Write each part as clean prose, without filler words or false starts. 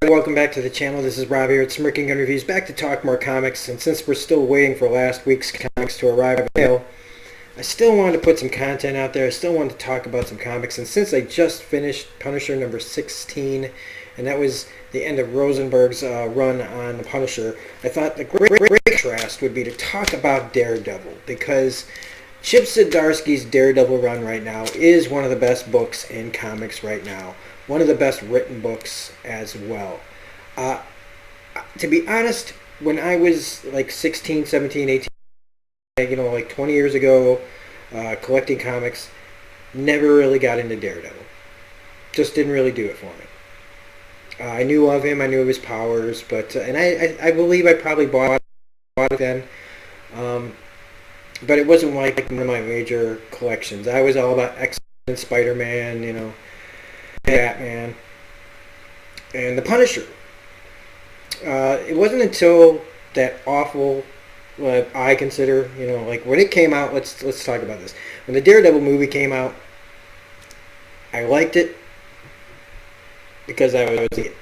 Welcome back to the channel. This is Rob here at Smirking Gun Reviews, back to talk more comics. And since we're still waiting for last week's comics to arrive in the mail, I still wanted to put some content out there. I still wanted to talk about some comics. And since I just finished Punisher number 16, and that was the end of Rosenberg's run on the Punisher, I thought the great contrast would be to talk about Daredevil, because Chip Zdarsky's Daredevil run right now is one of the best books in comics right now. One of the best written books as well. To be honest, when I was like 16, 17, 18, like 20 years ago, collecting comics, never really got into Daredevil. Just didn't really do it for me. I knew of him, I knew of his powers, but and I believe I probably bought it then. But it wasn't like one of my major collections. I was all about X-Men, Spider-Man, Batman, and the Punisher. It wasn't until that awful, what I consider, like when it came out. Let's talk about this. When the Daredevil movie came out, I liked it because I was a kid.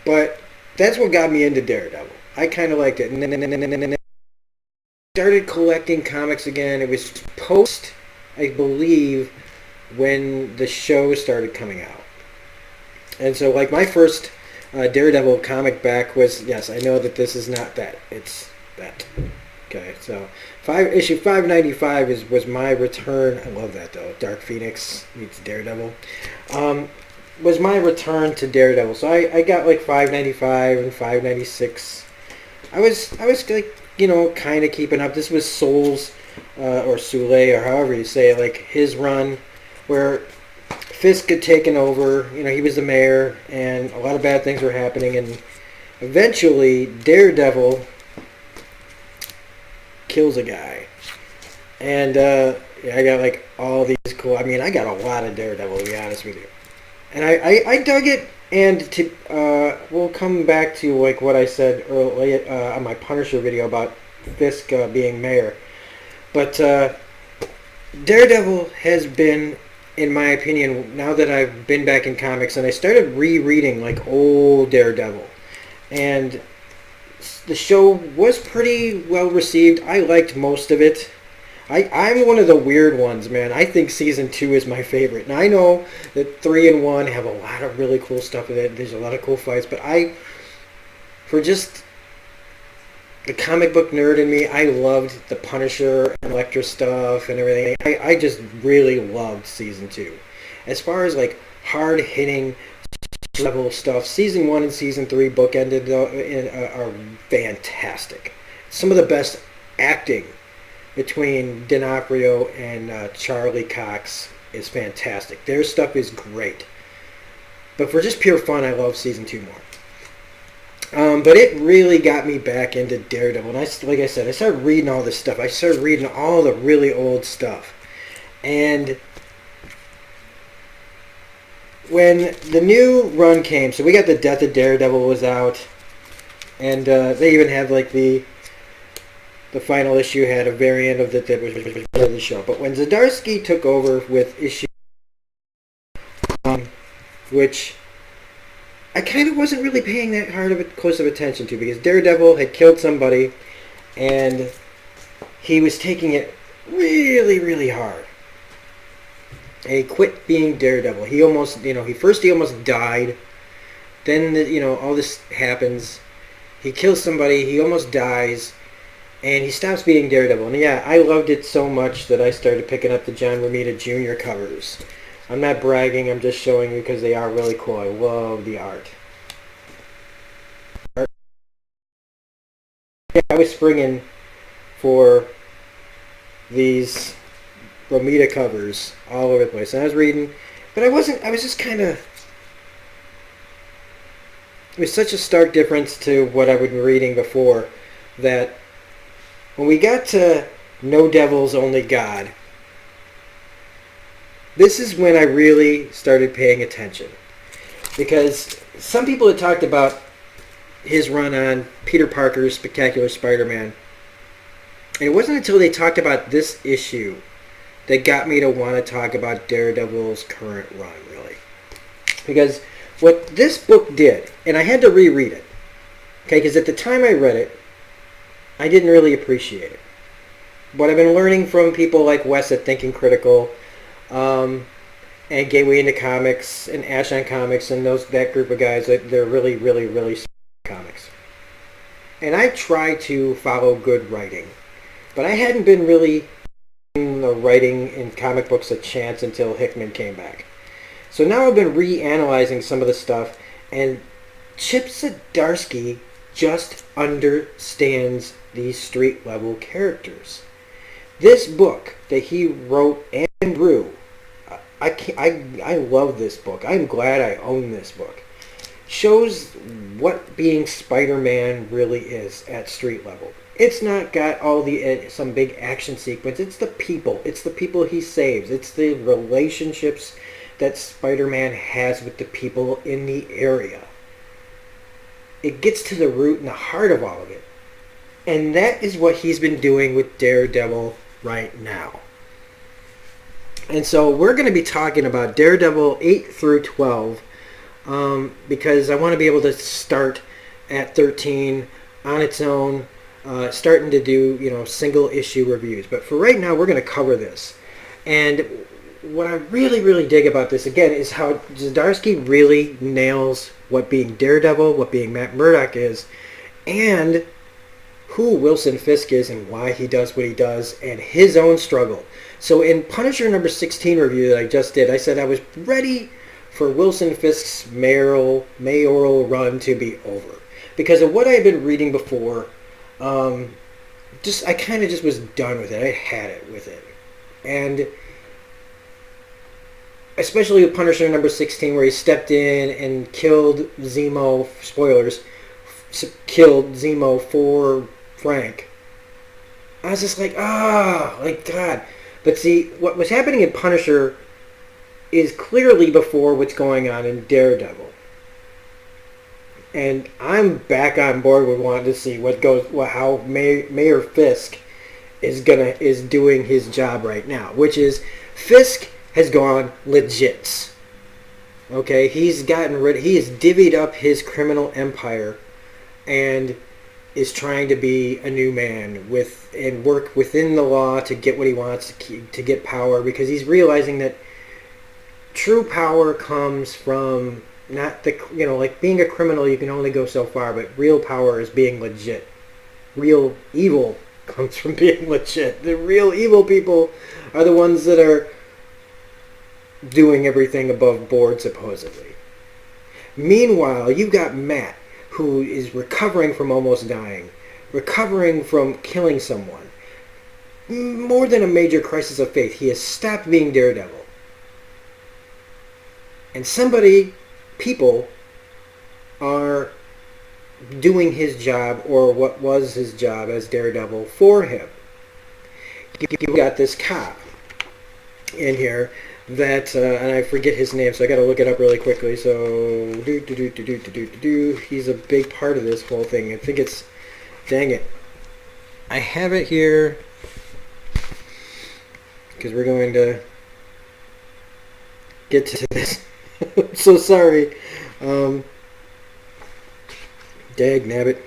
But that's what got me into Daredevil. I kind of liked it, and then I started collecting comics again. It was post, I believe, when the show started coming out. And so, like, my first Daredevil comic back was, yes, I know that this is not that. It's that. Okay, so issue 595 was my return. I love that, though. Dark Phoenix meets Daredevil. Was my return to Daredevil. So I got, like, 595 and 596. I was like, kind of keeping up. This was Soule's, or Soule, or however you say it, like his run, where Fisk had taken over. He was the mayor, and a lot of bad things were happening, and eventually Daredevil kills a guy. And I got like all these cool. I got a lot of Daredevil, to be honest with you, and I dug it. And we'll come back to like what I said earlier on my Punisher video about Fisk being mayor. But Daredevil has been, in my opinion, now that I've been back in comics, and I started rereading like old Daredevil, and the show was pretty well received. I liked most of it. I'm one of the weird ones, man. I think season 2 is my favorite. And I know that 3 and 1 have a lot of really cool stuff in it. There's a lot of cool fights, but for just the comic book nerd in me, I loved the Punisher and Elektra stuff and everything. I just really loved season 2. As far as like hard-hitting level stuff, season 1 and season 3 bookended are fantastic. Some of the best acting between D'Onofrio and Charlie Cox is fantastic. Their stuff is great. But for just pure fun, I love season 2 more. But it really got me back into Daredevil. And like I said, I started reading all this stuff. I started reading all the really old stuff. And when the new run came, so we got the Death of Daredevil was out. And they even had like the final issue had a variant of that was the show. But when Zdarsky took over with issue, which I kind of wasn't really paying that close of attention to, because Daredevil had killed somebody, and he was taking it really, really hard. And he quit being Daredevil. He almost, he almost died. Then, all this happens. He kills somebody. He almost dies. And he stops being Daredevil. And yeah, I loved it so much that I started picking up the John Romita Jr. covers. I'm not bragging, I'm just showing you because they are really cool. I love the art. Yeah, I was springing for these Romita covers all over the place. And I was reading, but I was just kind of, it was such a stark difference to what I would be reading before, that when we got to No Devils, Only God, this is when I really started paying attention. Because some people had talked about his run on Peter Parker's Spectacular Spider-Man. And it wasn't until they talked about this issue that got me to want to talk about Daredevil's current run, really. Because what this book did, and I had to reread it, okay, because at the time I read it, I didn't really appreciate it. But I've been learning from people like Wes at Thinking Critical, and Gateway into Comics, and Ash on Comics, and that group of guys, they're really, really, really smart comics. And I try to follow good writing. But I hadn't been really giving the writing in comic books a chance until Hickman came back. So now I've been reanalyzing some of the stuff, and Chip Zdarsky just understands these street level characters. This book that he wrote and drew, I love this book. I'm glad I own this book. Shows what being Spider-Man really is at street level. It's not got all the some big action sequence. It's the people. It's the people he saves. It's the relationships that Spider-Man has with the people in the area. It gets to the root and the heart of all of it. And that is what he's been doing with Daredevil right now. And so we're going to be talking about Daredevil 8 through 12 because I want to be able to start at 13 on its own, starting to do, single issue reviews. But for right now, we're going to cover this. And what I really, really dig about this, again, is how Zdarsky really nails what being Daredevil, what being Matt Murdock is, and who Wilson Fisk is and why he does what he does, and his own struggle. So in Punisher number 16 review that I just did, I said I was ready for Wilson Fisk's mayoral run to be over. Because of what I had been reading before, I kind of just was done with it. I had it with it. And especially with Punisher number 16 where he stepped in and killed Zemo, spoilers, killed Zemo for Frank. I was just like, God. But see, what was happening in Punisher is clearly before what's going on in Daredevil. And I'm back on board with wanting to see how Mayor Fisk is doing his job right now, which is Fisk has gone legit. Okay, he has divvied up his criminal empire and is trying to be a new man and work within the law to get what he wants, to get power, because he's realizing that true power comes from not like being a criminal, you can only go so far, but real power is being legit. Real evil comes from being legit. The real evil people are the ones that are doing everything above board, supposedly. Meanwhile, you've got Matt, who is recovering from almost dying, recovering from killing someone. More than a major crisis of faith, he has stopped being Daredevil. And people are doing his job, or what was his job as Daredevil, for him. You've got this cop in here that, and I forget his name, so I got to look it up really quickly. So, he's a big part of this whole thing. I think it's, dang it, I have it here because we're going to get to this. I'm so sorry. Dag nabbit.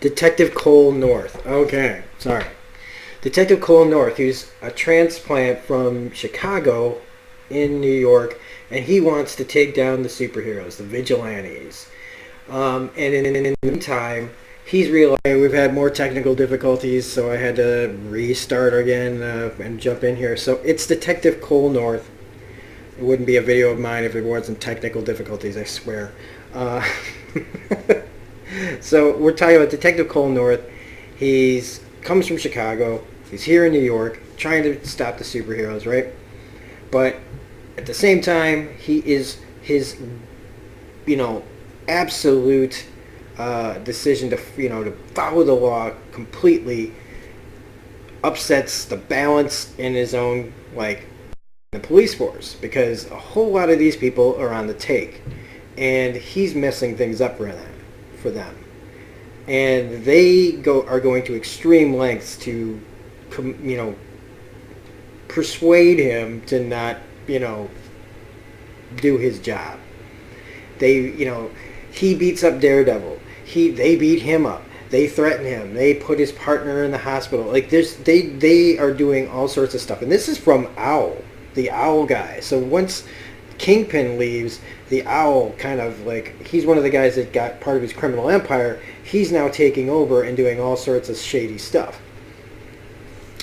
Detective Cole North. Okay, sorry. Detective Cole North, who's a transplant from Chicago in New York, and he wants to take down the superheroes, the vigilantes. And in the meantime, he's realizing we've had more technical difficulties, so I had to restart again and jump in here. So it's Detective Cole North. It wouldn't be a video of mine if it wasn't technical difficulties, I swear. So we're talking about Detective Cole North. He's comes from Chicago. He's here in New York trying to stop the superheroes, right? But at the same time, his absolute decision to follow the law completely upsets the balance in his own the police force, because a whole lot of these people are on the take, and he's messing things up for them, and they are going to extreme lengths to persuade him to not do his job. He beats up Daredevil. They beat him up. They threaten him. They put his partner in the hospital. Like they are doing all sorts of stuff. And this is from Owl, the Owl guy. So once Kingpin leaves, the Owl kind of like, he's one of the guys that got part of his criminal empire. He's now taking over and doing all sorts of shady stuff.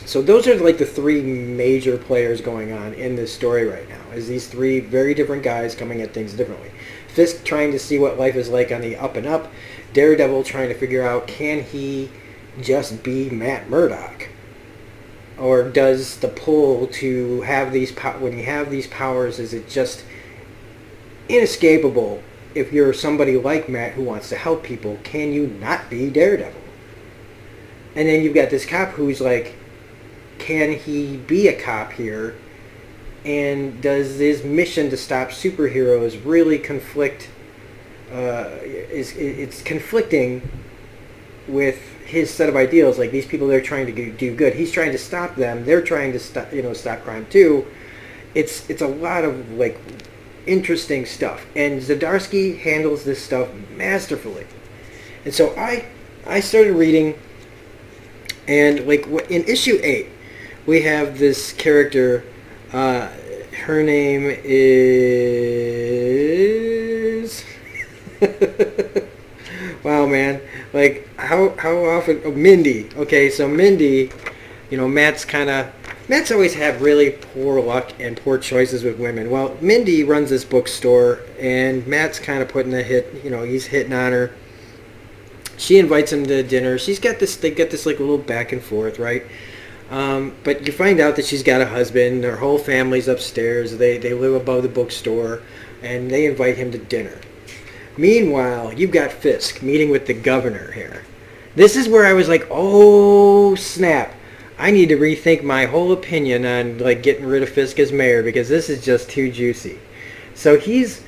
So those are like the three major players going on in this story right now, is these three very different guys coming at things differently. Fisk trying to see what life is like on the up and up. Daredevil trying to figure out, can he just be Matt Murdock? Or does the pull to have these, when you have these powers, is it just inescapable? If you're somebody like Matt who wants to help people, can you not be Daredevil? And then you've got this cop who's like, can he be a cop here? And does his mission to stop superheroes really conflict? It's conflicting with his set of ideals. Like, these people, they're trying to do good. He's trying to stop them. They're trying to stop crime too. It's a lot of like interesting stuff, and Zdarsky handles this stuff masterfully. And so I started reading, and like in issue 8, we have this character. Her name is wow, man. Like, how often? Oh, Mindy. Okay, so Mindy, Matt's always had really poor luck and poor choices with women. Well, Mindy runs this bookstore, and Matt's kind of putting a hit. He's hitting on her. She invites him to dinner. They get this like little back and forth, right? But you find out that she's got a husband. Their whole family's upstairs. They live above the bookstore, and they invite him to dinner. Meanwhile, you've got Fisk meeting with the governor here. This is where I was like, oh snap, I need to rethink my whole opinion on like getting rid of Fisk as mayor, because this is just too juicy. So he's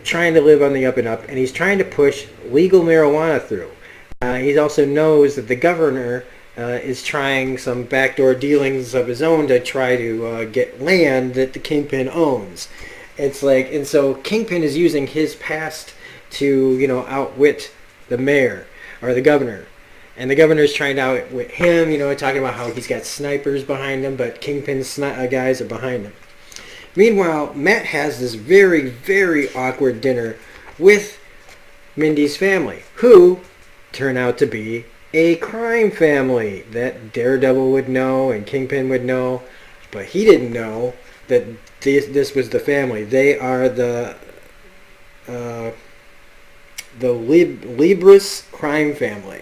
trying to live on the up and up, and he's trying to push legal marijuana through. He also knows that the governor is trying some backdoor dealings of his own to try to get land that the Kingpin owns. It's like, and so Kingpin is using his past to, outwit the mayor or the governor. And the governor's trying to outwit him, talking about how he's got snipers behind him, but Kingpin's guys are behind him. Meanwhile, Matt has this very, very awkward dinner with Mindy's family, who turn out to be a crime family that Daredevil would know and Kingpin would know, but he didn't know that this was the family. They are the Libris crime family.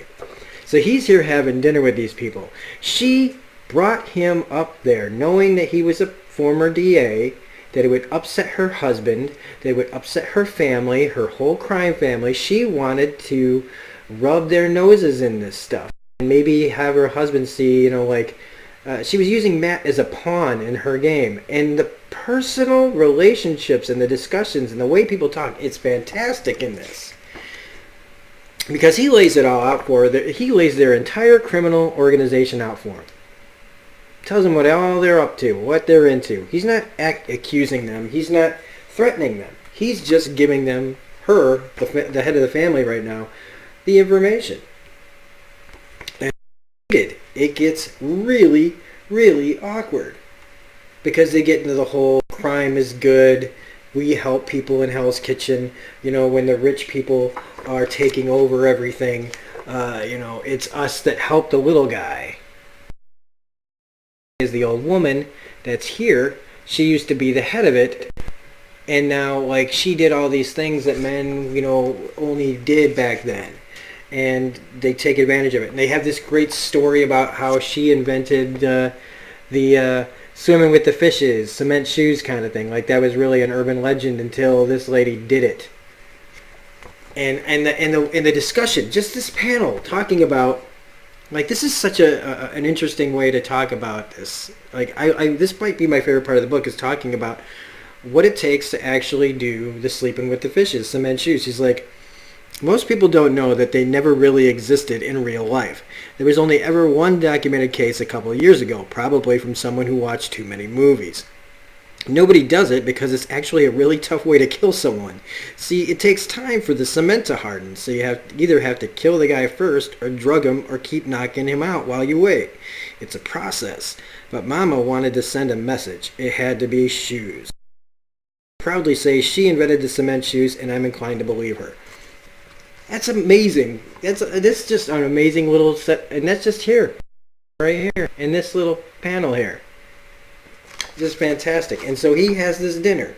So he's here having dinner with these people. She brought him up there knowing that he was a former DA, that it would upset her husband, that it would upset her family, her whole crime family. She wanted to rub their noses in this stuff and maybe have her husband see, she was using Matt as a pawn in her game. And the personal relationships and the discussions and the way people talk, it's fantastic in this. Because he lays it all out for her. He lays their entire criminal organization out for them. Tells them what all they're up to, what they're into. He's not accusing them. He's not threatening them. He's just giving them, the head of the family right now, the information. And it gets really, really awkward. Because they get into the whole crime is good, we help people in Hell's Kitchen, when the rich people are taking over everything, it's us that help the little guy. Is the old woman that's here, she used to be the head of it, and now she did all these things that men only did back then, and they take advantage of it. And they have this great story about how she invented the swimming with the fishes, cement shoes kind of thing. That was really an urban legend until this lady did it. And the discussion, just this panel talking about, this is such an interesting way to talk about this. This might be my favorite part of the book, is talking about what it takes to actually do the sleeping with the fishes, cement shoes. He's like, most people don't know that they never really existed in real life. There was only ever one documented case a couple of years ago, probably from someone who watched too many movies. Nobody does it because it's actually a really tough way to kill someone. See, it takes time for the cement to harden, so you either have to kill the guy first or drug him or keep knocking him out while you wait. It's a process. But Mama wanted to send a message. It had to be shoes. I proudly say she invented the cement shoes, and I'm inclined to believe her. That's amazing. That's just an amazing little set, and that's just here, right here, in this little panel here. Just fantastic. And so he has this dinner,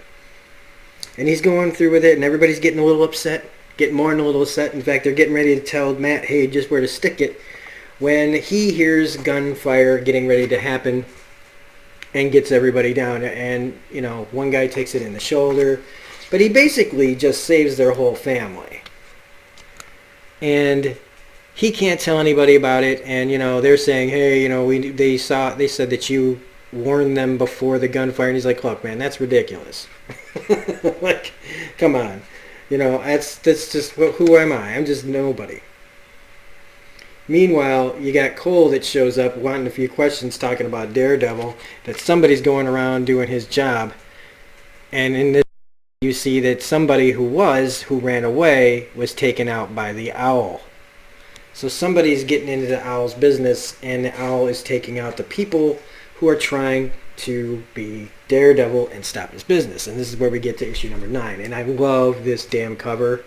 and he's going through with it, and everybody's getting a little upset, getting more and a little upset. In fact, they're getting ready to tell Matt, hey, just where to stick it, when he hears gunfire getting ready to happen and gets everybody down. And, you know, one guy takes it in the shoulder, but he basically just saves their whole family. And he can't tell anybody about it, and, you know, they're saying, hey, you know, they said that you warned them before the gunfire, and he's like, look, man, that's ridiculous. Like, come on. You know, that's just, who am I? I'm just nobody. Meanwhile, you got Cole that shows up wanting a few questions, talking about Daredevil, that somebody's going around doing his job. And in this, you see that somebody who ran away was taken out by the owl. So somebody's getting into the owl's business, and the owl is taking out the people who are trying to be Daredevil and stop his business. And this is where we get to issue number 9. And I love this damn cover.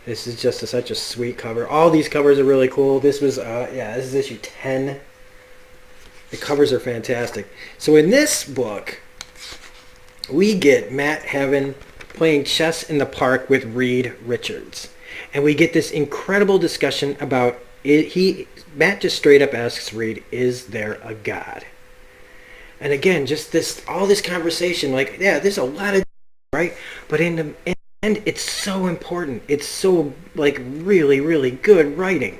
This is just such a sweet cover. All these covers are really cool. This was, this is issue 10. The covers are fantastic. So in this book, we get Matt Heaven playing chess in the park with Reed Richards. And we get this incredible discussion about it. Matt just straight up asks Reed, is there a God? And again, just all this conversation, like, yeah, there's a lot of, right? But in the end, it's so important. It's so, like, really, really good writing.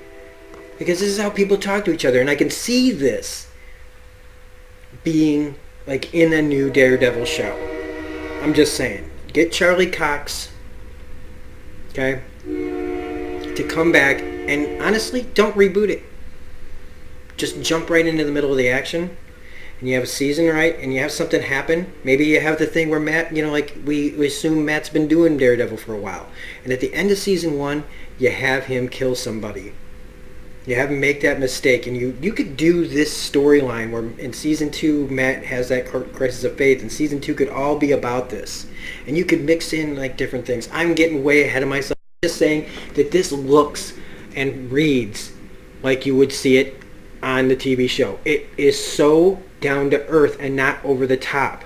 Because this is how people talk to each other. And I can see this being, like, in a new Daredevil show. I'm just saying. Get Charlie Cox, okay, to come back. And honestly, don't reboot it. Just jump right into the middle of the action. And you have a season, right? And you have something happen. Maybe you have the thing where Matt, you know, like we assume Matt's been doing Daredevil for a while. And at the end of season 1, you have him kill somebody. You have him make that mistake. And you could do this storyline where in season 2, Matt has that crisis of faith. And season 2 could all be about this. And you could mix in like different things. I'm getting way ahead of myself. I'm just saying that this looks and reads like you would see it on the TV show. It is so down to earth and not over the top.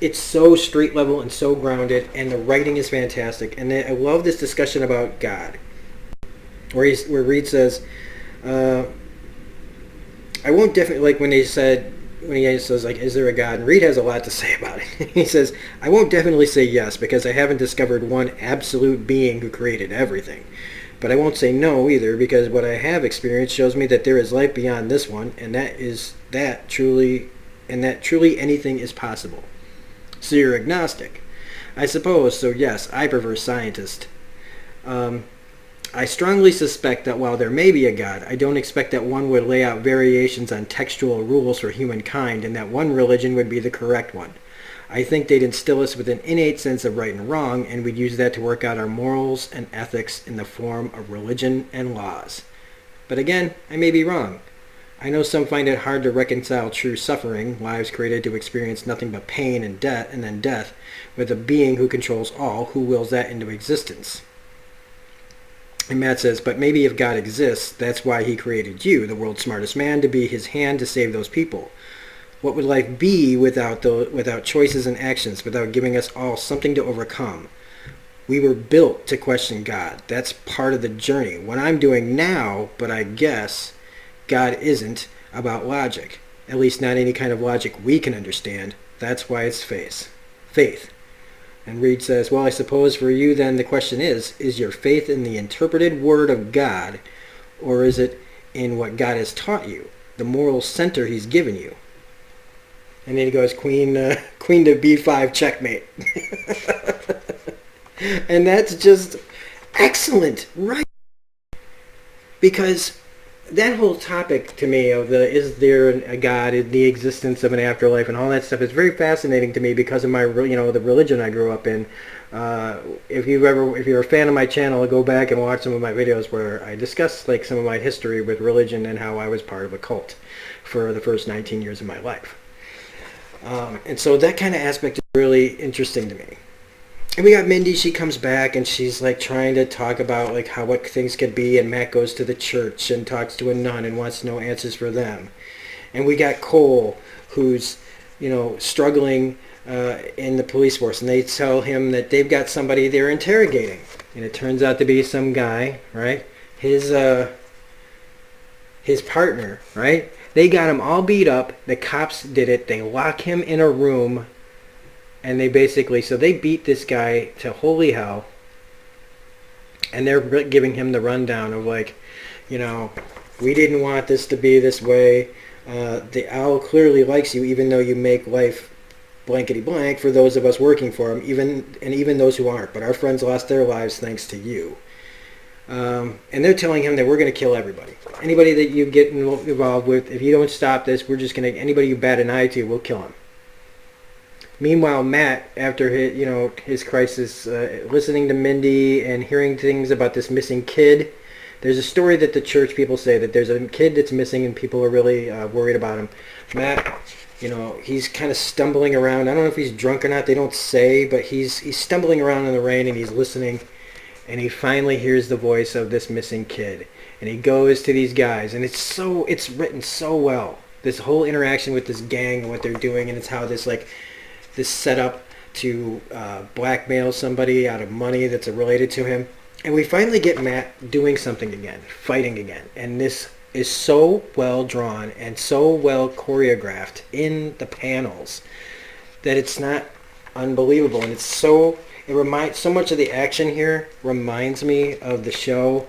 It's so street level and so grounded, and the writing is fantastic. And I love this discussion about God, where Reed says, "I won't definitely," like when he says like, "Is there a God?" And Reed has a lot to say about it. He says, "I won't definitely say yes because I haven't discovered one absolute being who created everything. But I won't say no either, because what I have experienced shows me that there is life beyond this one, and that truly anything is possible." So you're agnostic. I suppose, so yes, I prefer scientist. I strongly suspect that while there may be a God, I don't expect that one would lay out variations on textual rules for humankind and that one religion would be the correct one. I think they'd instill us with an innate sense of right and wrong, and we'd use that to work out our morals and ethics in the form of religion and laws. But again, I may be wrong. I know some find it hard to reconcile true suffering, lives created to experience nothing but pain and then death, with a being who controls all, who wills that into existence. And Matt says, but maybe if God exists, that's why he created you, the world's smartest man, to be his hand to save those people. What would life be without choices and actions, without giving us all something to overcome? We were built to question God. That's part of the journey. What I'm doing now, but I guess God isn't about logic. At least not any kind of logic we can understand. That's why it's faith. And Reed says, well, I suppose for you then the question is your faith in the interpreted word of God, or is it in what God has taught you, the moral center he's given you? And then he goes, queen to b5, checkmate. And that's just excellent, right? Because that whole topic to me of the is there a God, is the existence of an afterlife, and all that stuff is very fascinating to me because of my the religion I grew up in. If you're a fan of my channel, go back and watch some of my videos where I discuss like some of my history with religion and how I was part of a cult for the first 19 years of my life. And so that kind of aspect is really interesting to me. And we got Mindy, she comes back and she's like trying to talk about like what things could be, and Matt goes to the church and talks to a nun and wants to know answers for them. And we got Cole, who's, struggling in the police force, and they tell him that they've got somebody they're interrogating. And it turns out to be some guy, right? His partner, right? They got him all beat up. The cops did it. They lock him in a room. And they beat this guy to holy hell. And they're giving him the rundown of like, we didn't want this to be this way. The owl clearly likes you, even though you make life blankety blank for those of us working for him, even those who aren't. But our friends lost their lives thanks to you. And they're telling him that we're going to kill everybody. Anybody that you get involved with, if you don't stop this, we're just going to, anybody you bat an eye to, we'll kill him. Meanwhile, Matt, after his crisis, listening to Mindy and hearing things about this missing kid, there's a story that the church people say that there's a kid that's missing and people are really worried about him. Matt, he's kind of stumbling around. I don't know if he's drunk or not. They don't say, but he's stumbling around in the rain and he's listening, and he finally hears the voice of this missing kid, and he goes to these guys, and it's written so well. This whole interaction with this gang and what they're doing, and it's how this setup to blackmail somebody out of money that's related to him. And we finally get Matt doing something again, fighting again. And this is so well drawn and so well choreographed in the panels that it's not unbelievable. And so much of the action here reminds me of the show.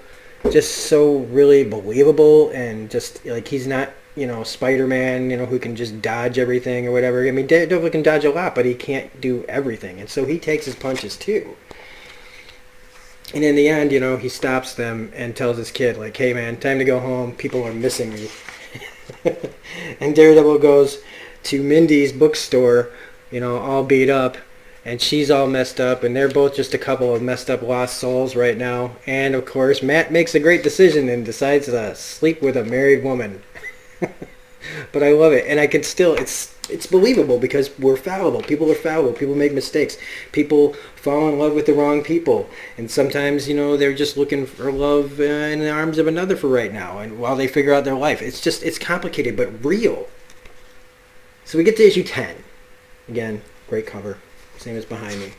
Just so really believable, and just like he's not Spider-Man, who can just dodge everything or whatever. I mean, Daredevil can dodge a lot, but he can't do everything. And so he takes his punches too. And in the end, he stops them and tells his kid, like, hey man, time to go home. People are missing you. And Daredevil goes to Mindy's bookstore, all beat up. And she's all messed up, and they're both just a couple of messed up lost souls right now. And of course, Matt makes a great decision and decides to sleep with a married woman. But I love it, and I can still, it's believable because we're fallible. People are fallible. People make mistakes. People fall in love with the wrong people, and sometimes they're just looking for love in the arms of another for right now, and while they figure out their life, it's complicated but real. So we get to issue 10. Again, great cover. Same as behind me.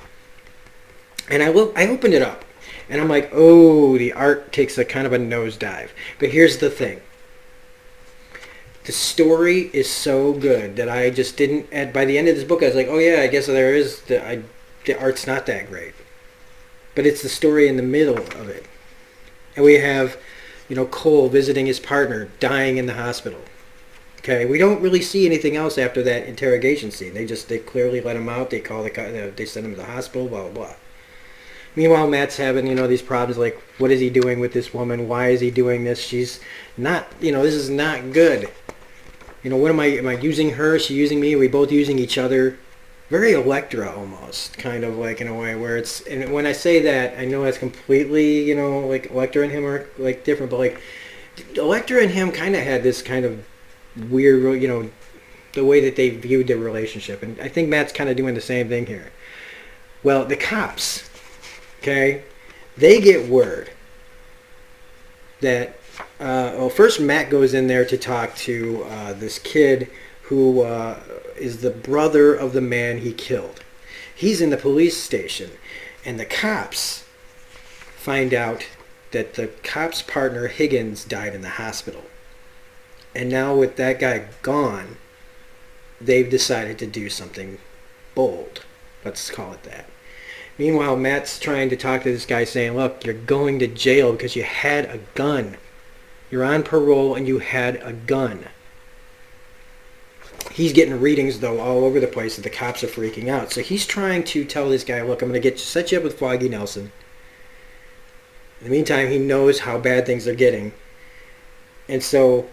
And I opened it up, and I'm like, oh, the art takes a kind of a nosedive. But here's the thing. The story is so good that I just didn't, by the end of this book, I was like, oh yeah, I guess there is, the art's not that great. But it's the story in the middle of it. And we have, Cole visiting his partner, dying in the hospital. Okay, we don't really see anything else after that interrogation scene. They clearly let him out. They send him to the hospital. Blah blah blah. Meanwhile, Matt's having these problems like, what is he doing with this woman? Why is he doing this? She's not. This is not good. What am I using her? Is she using me? Are we both using each other? Very Elektra almost, kind of like in a way where it's. And when I say that, I know it's completely like Elektra and him are like different, but like Elektra and him kind of had this kind of weird, the way that they viewed their relationship. And I think Matt's kind of doing the same thing here. Well, the cops, okay, they get word that, first Matt goes in there to talk to this kid who is the brother of the man he killed. He's in the police station, and the cops find out that the cop's partner, Higgins, died in the hospital. And now with that guy gone, they've decided to do something bold. Let's call it that. Meanwhile, Matt's trying to talk to this guy saying, look, you're going to jail because you had a gun. You're on parole and you had a gun. He's getting readings, though, all over the place that the cops are freaking out. So he's trying to tell this guy, look, I'm going to set you up with Foggy Nelson. In the meantime, he knows how bad things are getting. And so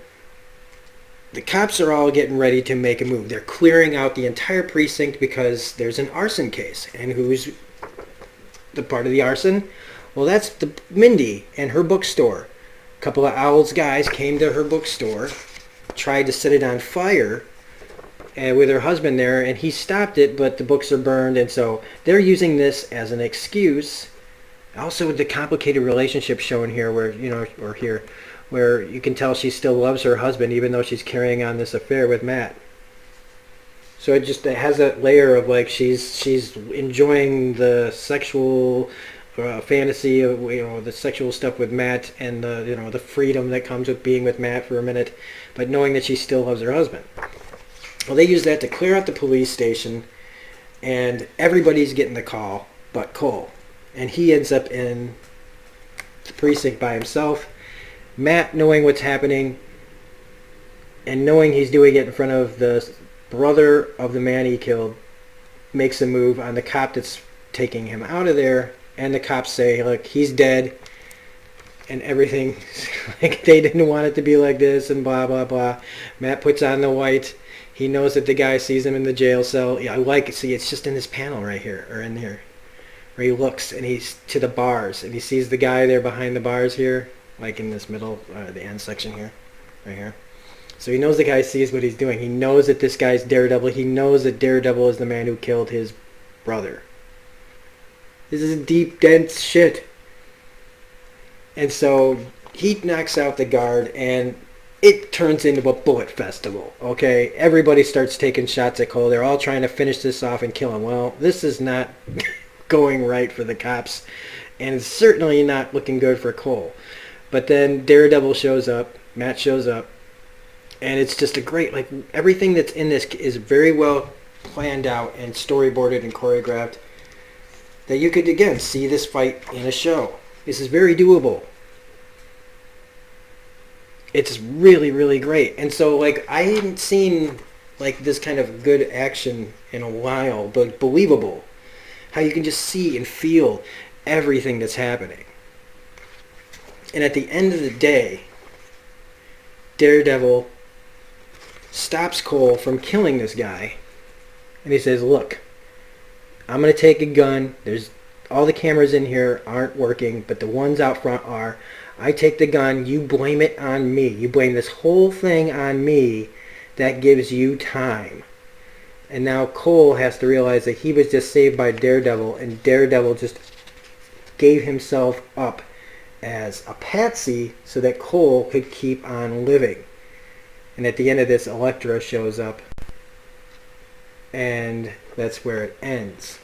the cops are all getting ready to make a move. They're clearing out the entire precinct because there's an arson case. And who's the part of the arson? Well, that's the Mindy and her bookstore. A couple of Owl's guys came to her bookstore, tried to set it on fire with her husband there, and he stopped it, but the books are burned, and so they're using this as an excuse. Also, with the complicated relationship shown here, where where you can tell she still loves her husband even though she's carrying on this affair with Matt. So it has that layer of like she's enjoying the sexual fantasy of the sexual stuff with Matt and the freedom that comes with being with Matt for a minute, but knowing that she still loves her husband. Well, they use that to clear out the police station, and everybody's getting the call but Cole, and he ends up in the precinct by himself. Matt, knowing what's happening and knowing he's doing it in front of the brother of the man he killed, makes a move on the cop that's taking him out of there, and the cops say, look, he's dead, and everything, like they didn't want it to be like this, and blah, blah, blah. Matt puts on the white. He knows that the guy sees him in the jail cell. Yeah, see, it's just in this panel right here, or in here, where he looks, and he's to the bars, and he sees the guy there behind the bars here, like in this middle, the end section here, right here. So he knows the guy sees what he's doing. He knows that this guy's Daredevil. He knows that Daredevil is the man who killed his brother. This is deep, dense shit. And so he knocks out the guard, and it turns into a bullet festival, okay? Everybody starts taking shots at Cole. They're all trying to finish this off and kill him. Well, this is not going right for the cops, and it's certainly not looking good for Cole. But then Daredevil shows up, Matt shows up, and it's just a great, like, everything that's in this is very well planned out and storyboarded and choreographed, that you could, again, see this fight in a show. This is very doable. It's really, really great. And so, like, I hadn't seen, like, this kind of good action in a while, but believable. How you can just see and feel everything that's happening. And at the end of the day, Daredevil stops Cole from killing this guy. And he says, look, I'm going to take a gun. There's all the cameras in here aren't working, but the ones out front are. I take the gun. You blame it on me. You blame this whole thing on me. That gives you time. And now Cole has to realize that he was just saved by Daredevil, and Daredevil just gave himself up as a patsy so that Cole could keep on living. And at the end of this, Elektra shows up, and that's where it ends.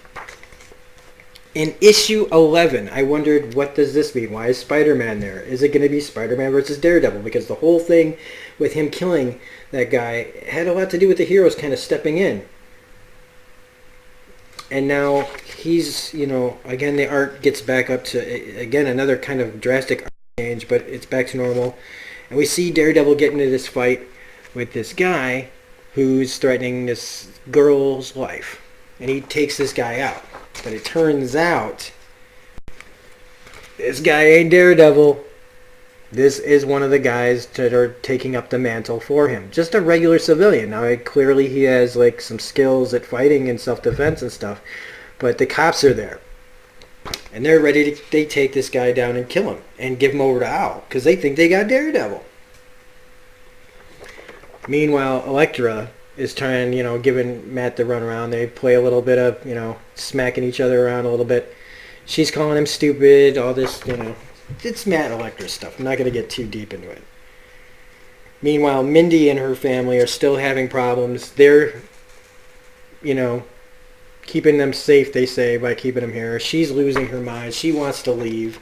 In issue 11, I wondered, what does this mean? Why is Spider-Man there? Is it going to be Spider-Man versus Daredevil? Because the whole thing with him killing that guy had a lot to do with the heroes kind of stepping in. And now he's, again, the art gets back up to, again, another kind of drastic art change, but it's back to normal. And we see Daredevil get into this fight with this guy who's threatening this girl's life. And he takes this guy out. But it turns out this guy ain't Daredevil. This is one of the guys that are taking up the mantle for him. Just a regular civilian. Now, clearly he has like some skills at fighting and self-defense and stuff. But the cops are there. And they're ready to they take this guy down and kill him. And give him over to Owl. Because they think they got Daredevil. Meanwhile, Elektra is trying, giving Matt the runaround. They play a little bit of, smacking each other around a little bit. She's calling him stupid, all this, It's Matt Elektra stuff. I'm not going to get too deep into it. Meanwhile, Mindy and her family are still having problems. They're, keeping them safe, they say, by keeping them here. She's losing her mind. She wants to leave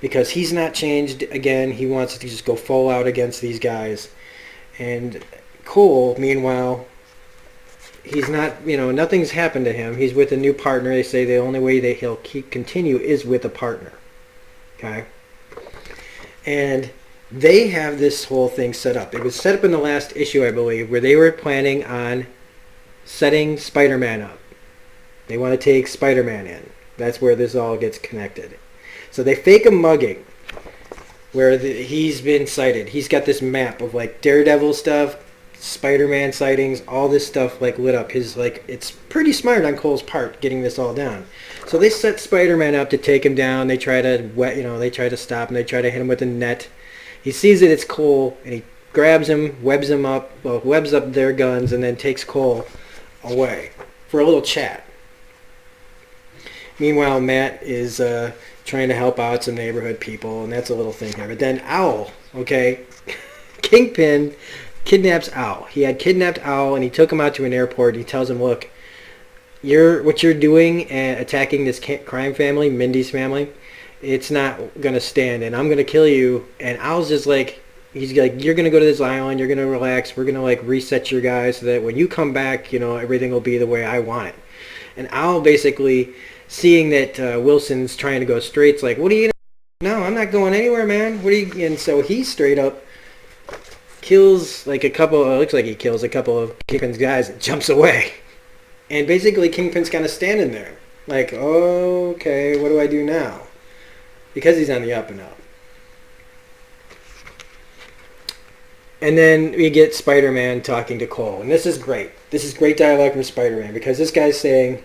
because he's not changed again. He wants to just go full out against these guys. And Cole, meanwhile, he's not, nothing's happened to him. He's with a new partner. They say the only way that he'll continue is with a partner. Okay? And they have this whole thing set up. It was set up in the last issue, I believe, where they were planning on setting Spider-Man up. They want to take Spider-Man in. That's where this all gets connected. So they fake a mugging. where he's been sighted. He's got this map of like Daredevil stuff, Spider-Man sightings, all this stuff like lit up. It's pretty smart on Cole's part getting this all down. So they set Spider-Man up to take him down. They try to they try to stop him. They try to hit him with a net. He sees that it's Cole and he grabs him, webs up their guns, and then takes Cole away for a little chat. Meanwhile, Matt is trying to help out some neighborhood people, and that's a little thing here. But then Owl, okay, Kingpin kidnaps Owl. He had kidnapped Owl, and he took him out to an airport. And he tells him, "Look, what you're doing and attacking this crime family, Mindy's family, it's not gonna stand, and I'm gonna kill you." And Owl's just like, he's like, "You're gonna go to this island. You're gonna relax. We're gonna like reset your guys so that when you come back, everything will be the way I want it." And Owl basically, seeing that Wilson's trying to go straight, it's like, "What are you? No, I'm not going anywhere, man. What are you?" And so he straight up kills like a couple. It looks like he kills a couple of Kingpin's guys and jumps away. And basically, Kingpin's kind of standing there, like, "Okay, what do I do now?" Because he's on the up and up. And then we get Spider-Man talking to Cole, and this is great. This is great dialogue from Spider-Man because this guy's saying,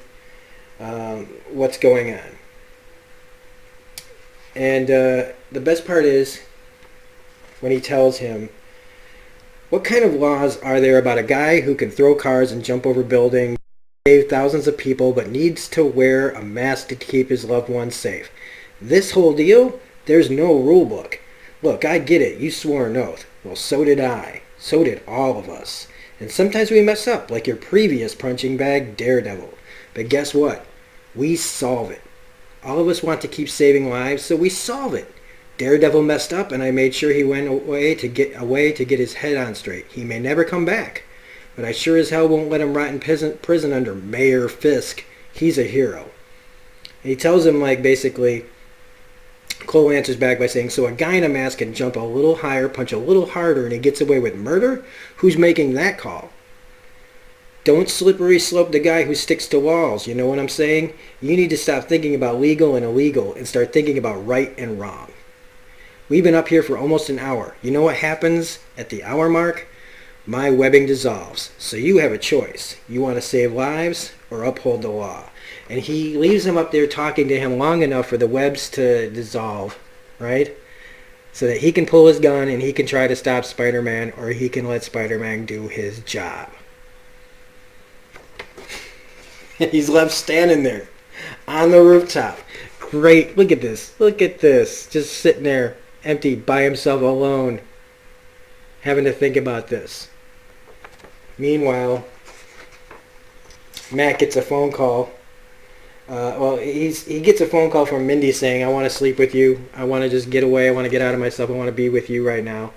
what's going on. And the best part is when he tells him, what kind of laws are there about a guy who can throw cars and jump over buildings, save thousands of people, but needs to wear a mask to keep his loved ones safe? This whole deal, there's no rule book. Look, I get it. You swore an oath. Well, so did I. So did all of us. And sometimes we mess up, like your previous punching bag, Daredevil. But guess what? We solve it. All of us want to keep saving lives, so we solve it. Daredevil messed up, and I made sure he went away to get his head on straight. He may never come back, but I sure as hell won't let him rot in prison under Mayor Fisk. He's a hero. And he tells him, like, basically, Cole answers back by saying, so a guy in a mask can jump a little higher, punch a little harder, and he gets away with murder? Who's making that call? Don't slippery slope the guy who sticks to walls, you know what I'm saying? You need to stop thinking about legal and illegal and start thinking about right and wrong. We've been up here for almost an hour. You know what happens at the hour mark? My webbing dissolves. So you have a choice. You want to save lives or uphold the law? And he leaves him up there talking to him long enough for the webs to dissolve, right? So that he can pull his gun and he can try to stop Spider-Man, or he can let Spider-Man do his job. And he's left standing there on the rooftop. Great. Look at this. Look at this. Just sitting there, empty, by himself, alone, having to think about this. Meanwhile, Matt gets a phone call. He gets a phone call from Mindy saying, I want to sleep with you. I want to just get away. I want to get out of myself. I want to be with you right now.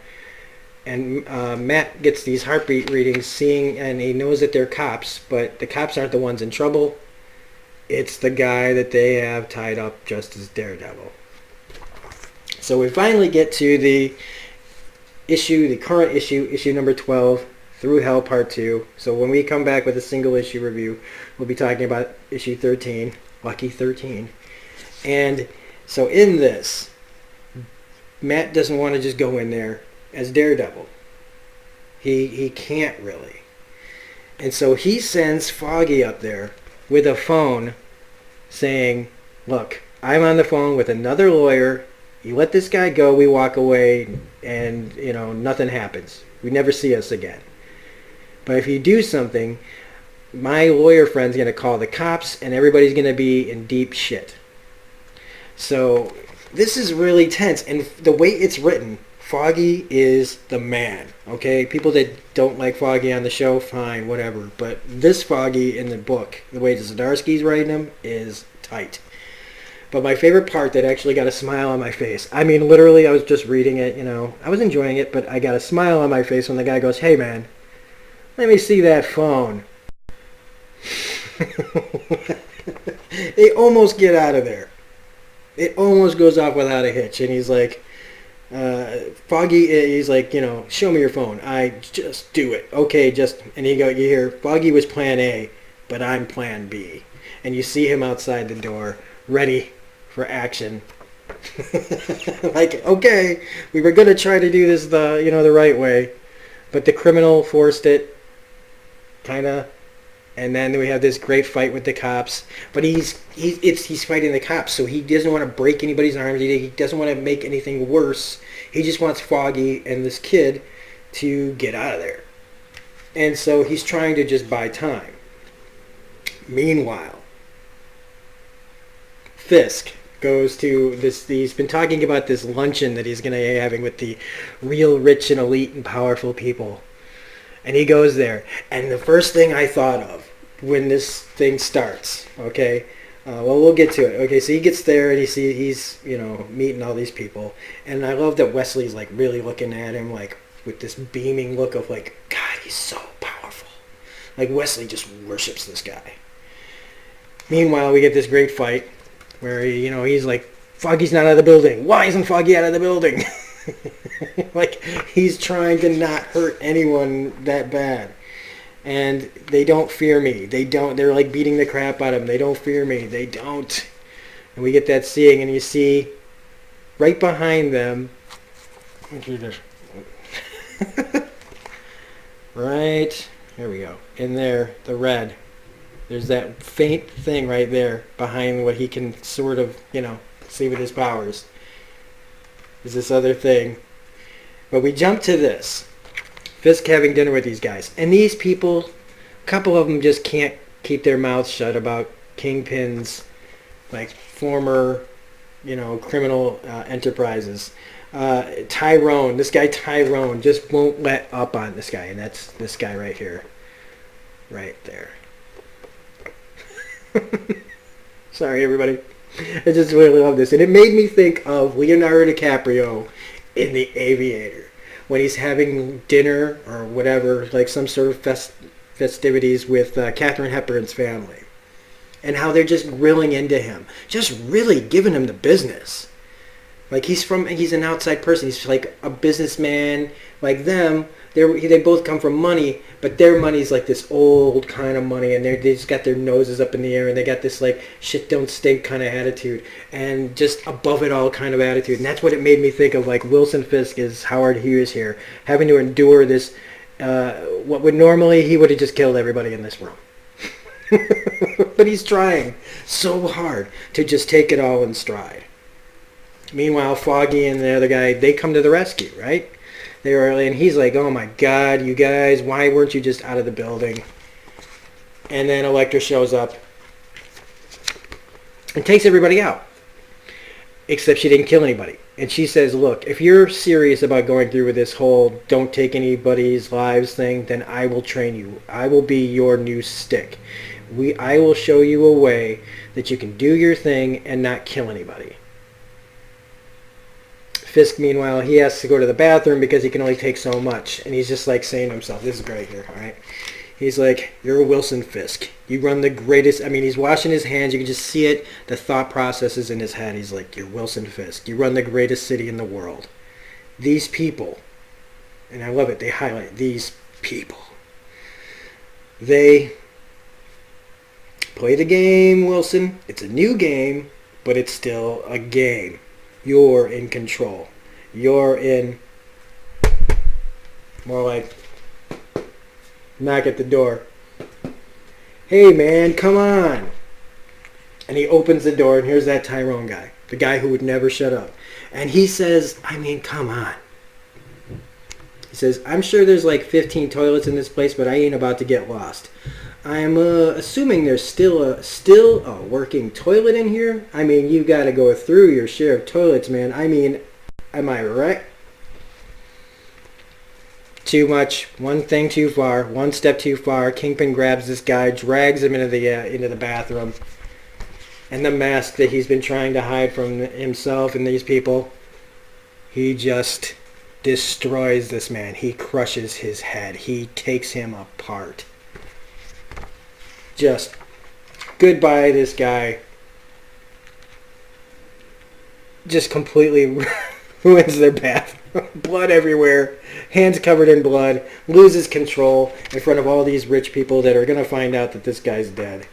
And Matt gets these heartbeat readings, and he knows that they're cops, but the cops aren't the ones in trouble. It's the guy that they have tied up just as Daredevil. So we finally get to the current issue number 12, Through Hell Part 2. So when we come back with a single issue review, we'll be talking about issue 13, Lucky 13. And so in this, Matt doesn't want to just go in there as Daredevil. He can't really. And so he sends Foggy up there with a phone saying, look, I'm on the phone with another lawyer. You let this guy go, we walk away, and, nothing happens. We never see us again. But if you do something, my lawyer friend's going to call the cops, and everybody's going to be in deep shit. So this is really tense. And the way it's written, Foggy is the man, okay? People that don't like Foggy on the show, fine, whatever. But this Foggy in the book, the way Zdarsky's writing him, is tight. But my favorite part that actually got a smile on my face, I mean, literally, I was just reading it, I was enjoying it, but I got a smile on my face when the guy goes, hey, man, let me see that phone. They almost get out of there. It almost goes off without a hitch, and he's like, Foggy, he's like, show me your phone. I just do it. Okay, and you hear, Foggy was plan A, but I'm plan B. And you see him outside the door, ready for action. Like, okay, we were gonna try to do this the right way, but the criminal forced it, kind of. And then we have this great fight with the cops. But he's fighting the cops, so he doesn't want to break anybody's arms. He doesn't want to make anything worse. He just wants Foggy and this kid to get out of there. And so he's trying to just buy time. Meanwhile, Fisk goes to this. He's been talking about this luncheon that he's going to be having with the real rich and elite and powerful people. And he goes there. And the first thing I thought of when this thing starts, okay, well, we'll get to it. Okay, so he gets there and he's meeting all these people. And I love that Wesley's like really looking at him like with this beaming look of like, God, he's so powerful. Like Wesley just worships this guy. Meanwhile, we get this great fight where he's like, Foggy's not out of the building. Why isn't Foggy out of the building? Like he's trying to not hurt anyone that bad. And they don't fear me. They're like beating the crap out of him. They don't fear me. They don't. And we get that seeing, and you see right behind them. Right, here we go. In there, the red. There's that faint thing right there behind what he can sort of, see with his powers. Is this other thing. But we jump to this. Fisk having dinner with these guys. And these people, a couple of them just can't keep their mouths shut about Kingpin's, like, former, criminal enterprises. Tyrone, this guy Tyrone just won't let up on this guy. And that's this guy right here. Right there. Sorry, everybody. I just really love this. And it made me think of Leonardo DiCaprio in The Aviator. When he's having dinner or whatever, like some sort of festivities with Katharine Hepburn's family. And how they're just grilling into him. Just really giving him the business. Like he's an outside person. He's like a businessman like them. They both come from money, but their money's like this old kind of money, and they just got their noses up in the air, and they got this like shit don't stink kind of attitude, and just above it all kind of attitude. And that's what it made me think of, like Wilson Fisk is Howard Hughes here, having to endure this. What would normally he would have just killed everybody in this room. But he's trying so hard to just take it all in stride. Meanwhile, Foggy and the other guy, they come to the rescue, right? And he's like, oh my God, you guys, why weren't you just out of the building? And then Elektra shows up and takes everybody out. Except she didn't kill anybody. And she says, look, if you're serious about going through with this whole don't take anybody's lives thing, then I will train you. I will be your new stick. I will show you a way that you can do your thing and not kill anybody. Fisk, meanwhile, he has to go to the bathroom because he can only take so much. And he's just like saying to himself, this is great here, all right? He's like, you're Wilson Fisk. You run the greatest, he's washing his hands. You can just see it, the thought processes in his head. He's like, you're Wilson Fisk. You run the greatest city in the world. These people, and I love it, they highlight these people. They play the game, Wilson. It's a new game, but it's still a game. You're in control. You're in, more like, knock at the door. Hey man, come on. And he opens the door and here's that Tyrone guy. The guy who would never shut up. And he says, come on. He says, I'm sure there's like 15 toilets in this place, but I ain't about to get lost. I'm assuming there's still a working toilet in here. You got to go through your share of toilets, man. Am I right? Too much. One thing too far. One step too far. Kingpin grabs this guy, drags him into the bathroom, and the mask that he's been trying to hide from himself and these people. He just destroys this man. He crushes his head. He takes him apart. Just goodbye, this guy. Just completely ruins their bath. Blood everywhere. Hands covered in blood. Loses control in front of all these rich people that are going to find out that this guy's dead.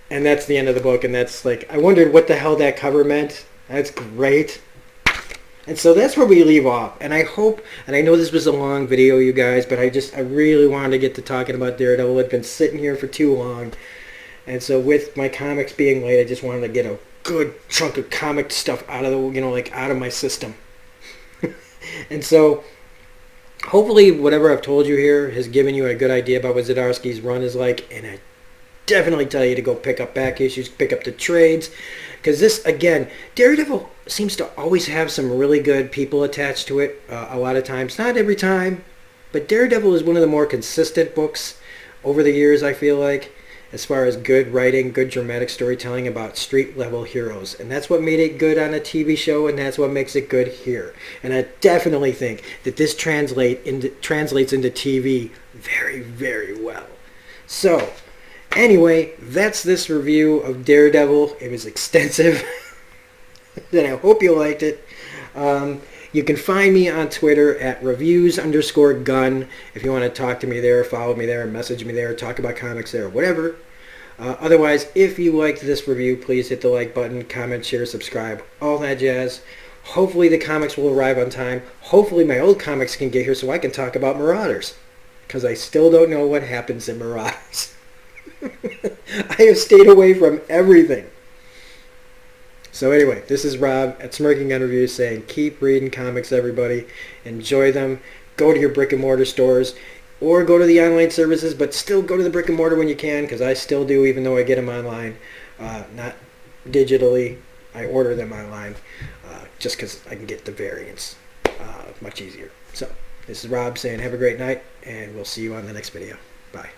And that's the end of the book. And that's like, I wondered what the hell that cover meant. That's great. And so that's where we leave off. And I hope, and I know this was a long video, you guys, but I really wanted to get to talking about Daredevil. I've been sitting here for too long. And so with my comics being late, I just wanted to get a good chunk of comic stuff out of the, out of my system. And so hopefully whatever I've told you here has given you a good idea about what Zdarsky's run is like. And I definitely tell you to go pick up back issues, pick up the trades. Because this, again, Daredevil seems to always have some really good people attached to it a lot of times. Not every time, but Daredevil is one of the more consistent books over the years, I feel like, as far as good writing, good dramatic storytelling about street-level heroes. And that's what made it good on a TV show, and that's what makes it good here. And I definitely think that this translates into TV very, very well. So, anyway, that's this review of Daredevil. It was extensive, and I hope you liked it. You can find me on Twitter at reviews_gun if you want to talk to me there, follow me there, message me there, talk about comics there, whatever. Otherwise, if you liked this review, please hit the like button, comment, share, subscribe, all that jazz. Hopefully the comics will arrive on time. Hopefully my old comics can get here so I can talk about Marauders, because I still don't know what happens in Marauders. I have stayed away from everything. So anyway, this is Rob at Smirking Gun Reviews saying keep reading comics, everybody. Enjoy them. Go to your brick and mortar stores or go to the online services, but still go to the brick and mortar when you can, because I still do, even though I get them online. Not digitally. I order them online just because I can get the variants much easier. So this is Rob saying have a great night, and we'll see you on the next video. Bye.